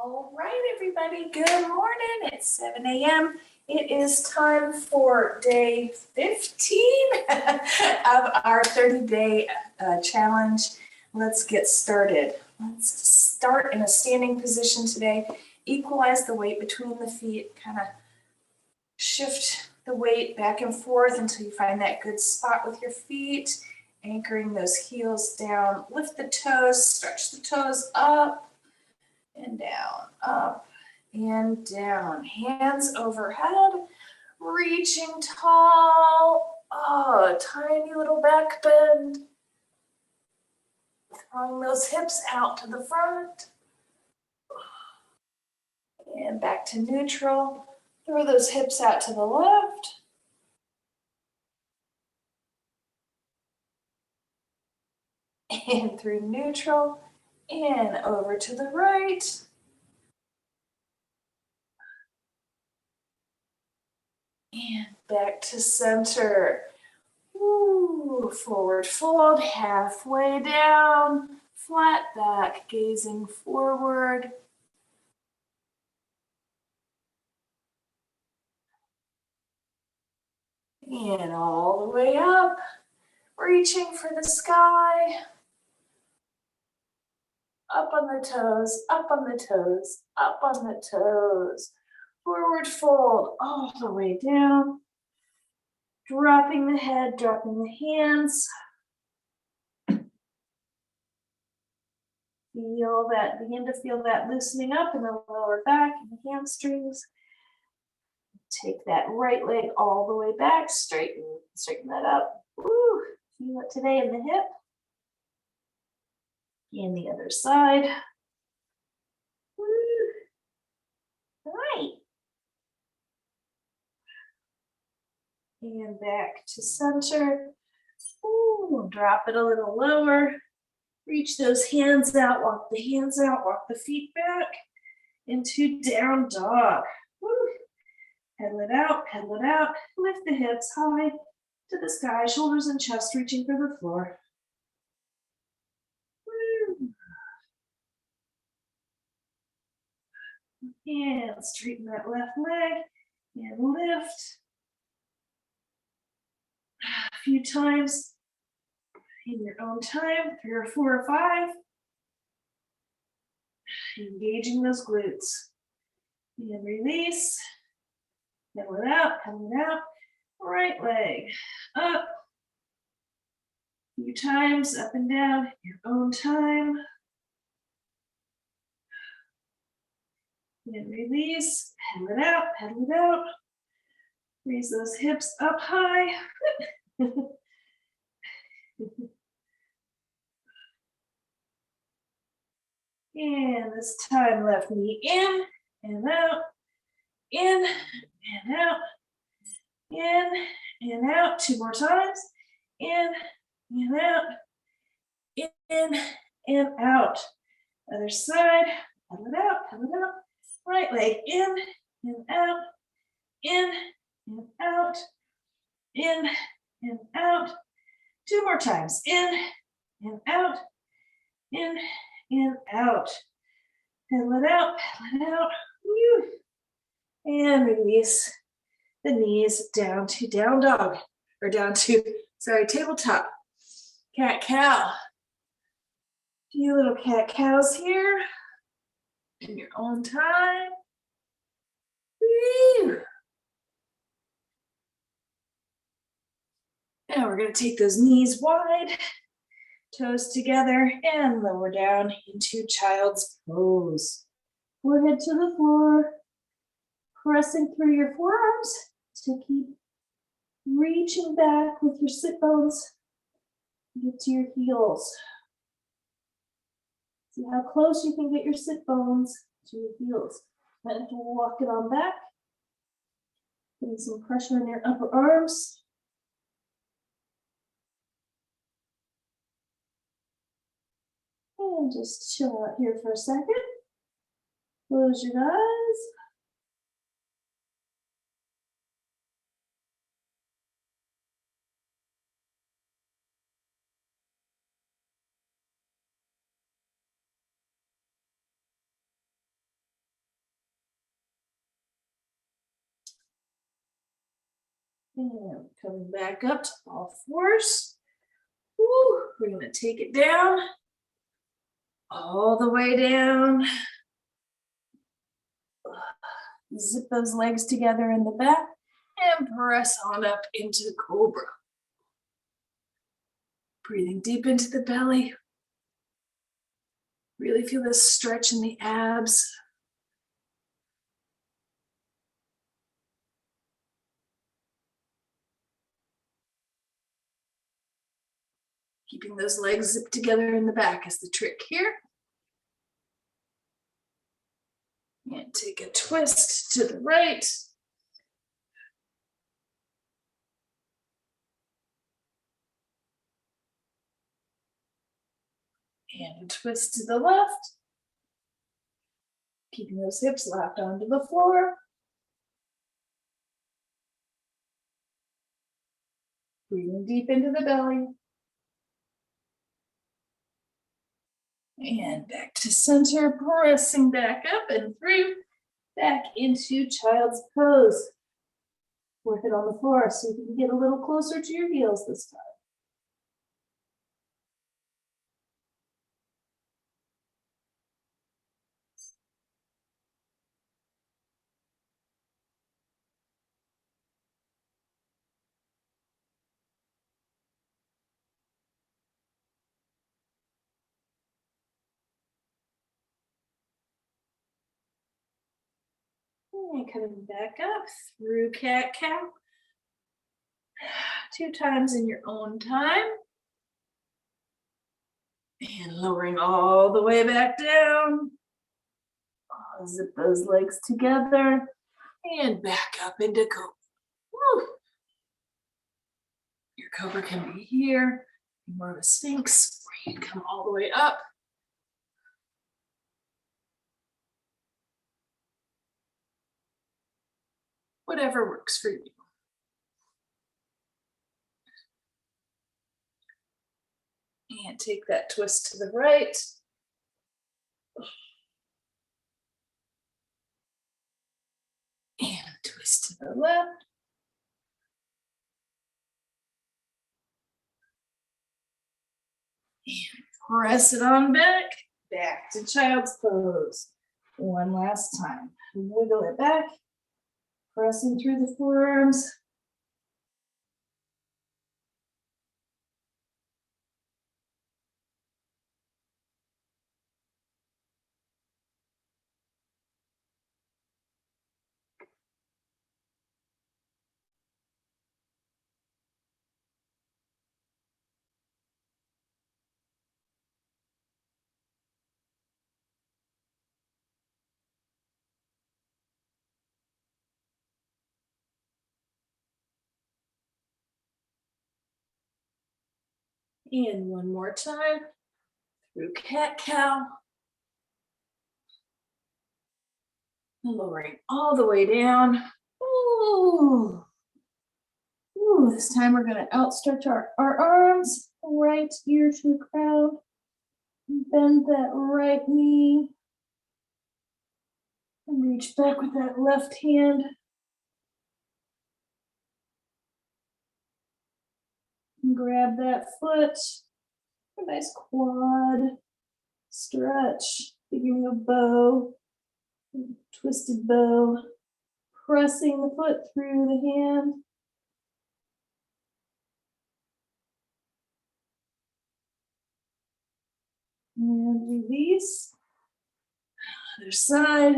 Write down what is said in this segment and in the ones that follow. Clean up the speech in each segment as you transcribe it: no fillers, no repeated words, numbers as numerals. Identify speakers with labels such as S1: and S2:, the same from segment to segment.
S1: All right, everybody, good morning. It's 7 a.m. It is time for day 15 of our 30-day challenge. Let's get started. Let's start in a standing position today. Equalize the weight between the feet, kind of shift the weight back and forth until you find that good spot with your feet, anchoring those heels down. Lift the toes, stretch the toes up and down, up and down. Hands overhead, reaching tall. Oh, tiny little back bend. Throwing those hips out to the front. And back to neutral. Throw those hips out to the left. And through neutral. And over to the right. And back to center. Ooh, forward fold, halfway down, flat back, gazing forward. And all the way up, reaching for the sky. Up on the toes, up on the toes, up on the toes. Forward fold all the way down. Dropping the head, dropping the hands. Begin to feel that loosening up in the lower back and the hamstrings. Take that right leg all the way back, straighten that up. Woo, feel it today in the hip. And the other side. Woo. All right. And back to center. Ooh, drop it a little lower. Reach those hands out, walk the hands out, walk the feet back into down dog. Woo. Pedal it out, lift the hips high to the sky, shoulders and chest reaching for the floor. Woo. And straighten that left leg and lift. A few times in your own time, 3 or 4 or 5. Engaging those glutes. And release. Pedal it out, right leg up. A few times, up and down, your own time. And release, pedal it out. Raise those hips up high. And this time, left knee in and out, in and out, in and out. 2 more times. In and out, in and out. Other side, pedal it out. Right leg in and out, in and out, in and out. 2 more times. In and out, in and out. Pedal it out. Woo. And release the knees down to down dog, or down to, tabletop. Cat cow. Few little cat cows here in your own time. Woo. Now we're going to take those knees wide, toes together, and lower down into child's pose. Forehead to the floor, pressing through your forearms to keep reaching back with your sit bones. Get to your heels. See how close you can get your sit bones to your heels. Might have to walk it on back. Putting some pressure in your upper arms. And just chill out here for a second. Close your eyes. And coming back up to all fours. Woo, we're going to take it down, all the way down. Zip those legs together in the back and press on up into Cobra. Breathing deep into the belly. Really feel this stretch in the abs. Keeping those legs zipped together in the back is the trick here. And take a twist to the right. And a twist to the left. Keeping those hips locked onto the floor. Breathing deep into the belly. And back to center, pressing back up and through, back into child's pose. Work it on the floor so you can get a little closer to your heels this time. And coming back up through cat-cow. 2 times in your own time. And lowering all the way back down. Zip those legs together and back up into cobra. Woo. Your cobra can be here, more of a sphinx, where you come all the way up. Whatever works for you. And take that twist to the right. And twist to the left. And press it on back. Back to child's pose. One last time. Wiggle it back. Pressing through the forearms. And one more time. Through cat-cow. Lowering all the way down. Ooh. Ooh, this time we're going to outstretch our arms, right ear to the ground. Bend that right knee. And reach back with that left hand. And grab that foot. A nice quad stretch. Beginning of bow. Twisted bow. Pressing the foot through the hand. And release. Other side.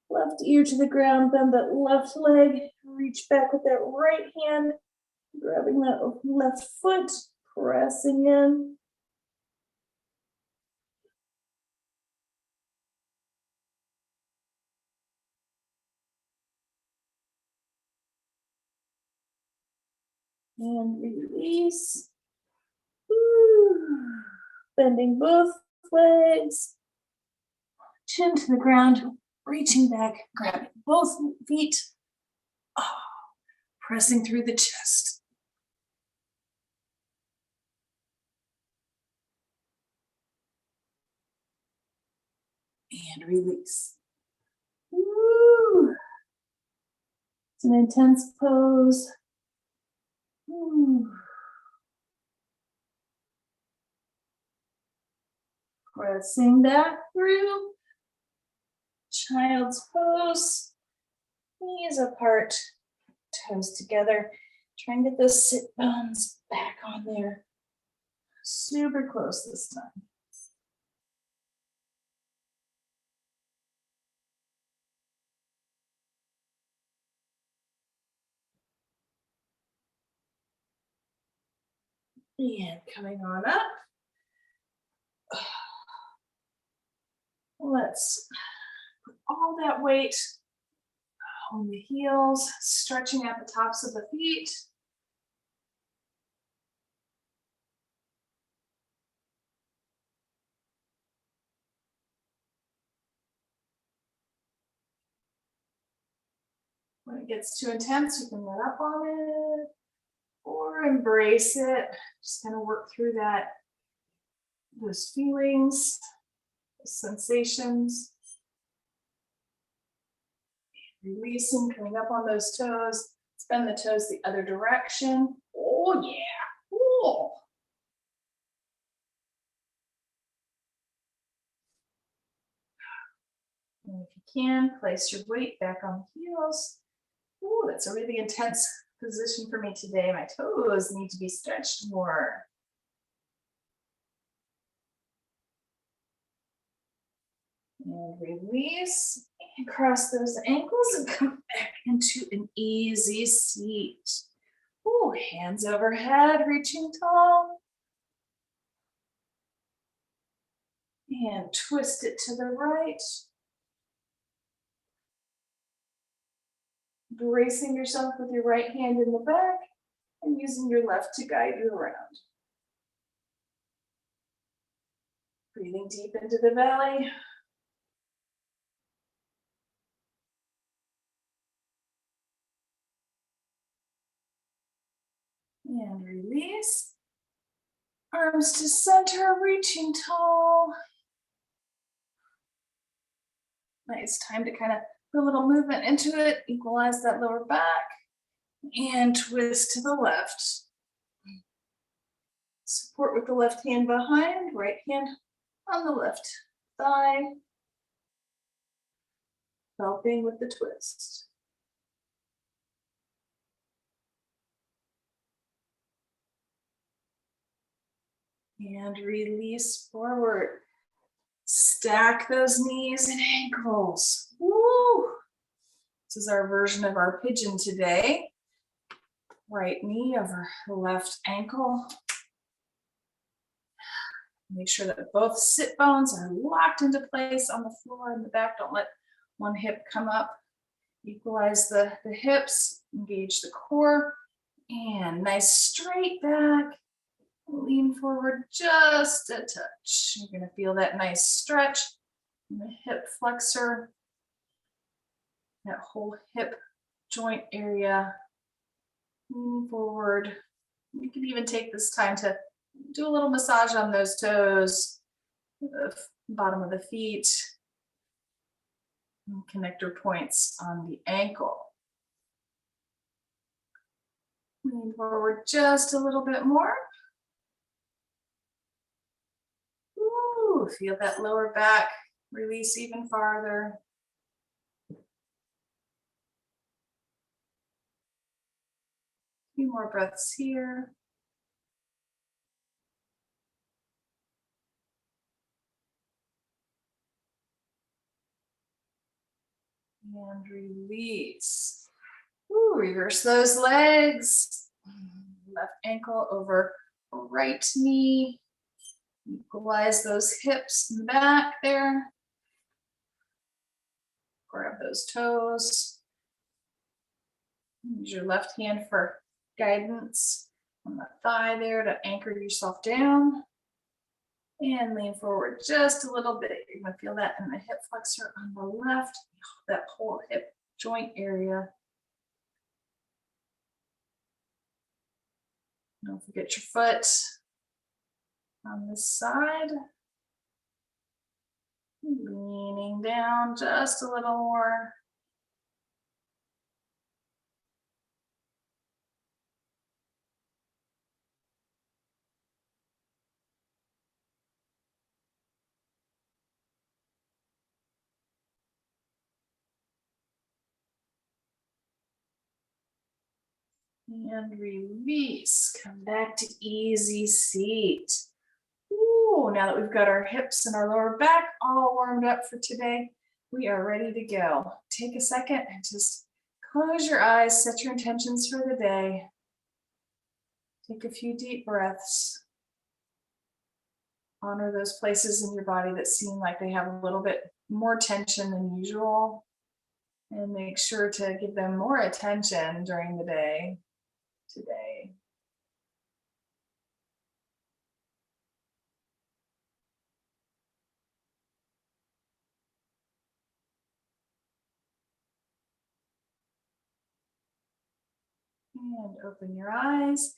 S1: Left ear to the ground, bend that left leg. Reach back with that right hand. Grabbing that left foot. Pressing in. And release. Woo. Bending both legs. Chin to the ground, reaching back, grabbing both feet. Oh, pressing through the chest. And release. Woo. It's an intense pose. Ooh. Pressing back through. Child's pose. Knees apart, toes together. Try and get those sit bones back on there. Super close this time. And coming on up. Let's put all that weight on the heels, stretching at the tops of the feet. When it gets too intense, you can let up on it or embrace it. Just kind of work through that, those feelings, those sensations. Releasing, coming up on those toes. Bend the toes the other direction. Oh yeah. Oh. And if you can, place your weight back on the heels. Oh, that's a really intense position for me today. My toes need to be stretched more. And release and cross those ankles and come back into an easy seat. Oh, hands overhead, reaching tall. And twist it to the right. Bracing yourself with your right hand in the back and using your left to guide you around. Breathing deep into the belly. And release. Arms to center, reaching tall. Nice time to kind of put a little movement into it, equalize that lower back, and twist to the left. Support with the left hand behind, right hand on the left thigh, helping with the twist. And release forward. Stack those knees and ankles. Woo! This is our version of our pigeon today. Right knee over left ankle. Make sure that both sit bones are locked into place on the floor in the back. Don't let one hip come up. Equalize the hips, engage the core, and nice straight back. Lean forward just a touch. You're going to feel that nice stretch in the hip flexor, that whole hip joint area. Lean forward. You can even take this time to do a little massage on those toes, the bottom of the feet, and connector points on the ankle. Lean forward just a little bit more. Ooh, feel that lower back release even farther. A few more breaths here. And release. Ooh, reverse those legs. Left ankle over right knee. Equalize those hips in the back there. Grab those toes. Use your left hand for guidance on the thigh there to anchor yourself down. And lean forward just a little bit. You're going to feel that in the hip flexor on the left, that whole hip joint area. Don't forget your foot on this side. Leaning down just a little more. And release, come back to easy seat. Ooh, now that we've got our hips and our lower back all warmed up for today, we are ready to go. Take a second and just close your eyes, set your intentions for the day. Take a few deep breaths. Honor those places in your body that seem like they have a little bit more tension than usual, and make sure to give them more attention during the day today. And open your eyes.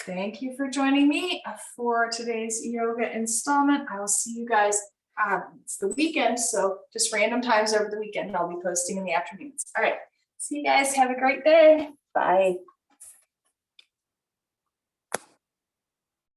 S1: Thank you for joining me for today's yoga installment. I will see you guys. It's the weekend, so just random times over the weekend. I'll be posting in the afternoons. All right. See you guys. Have a great day. Bye.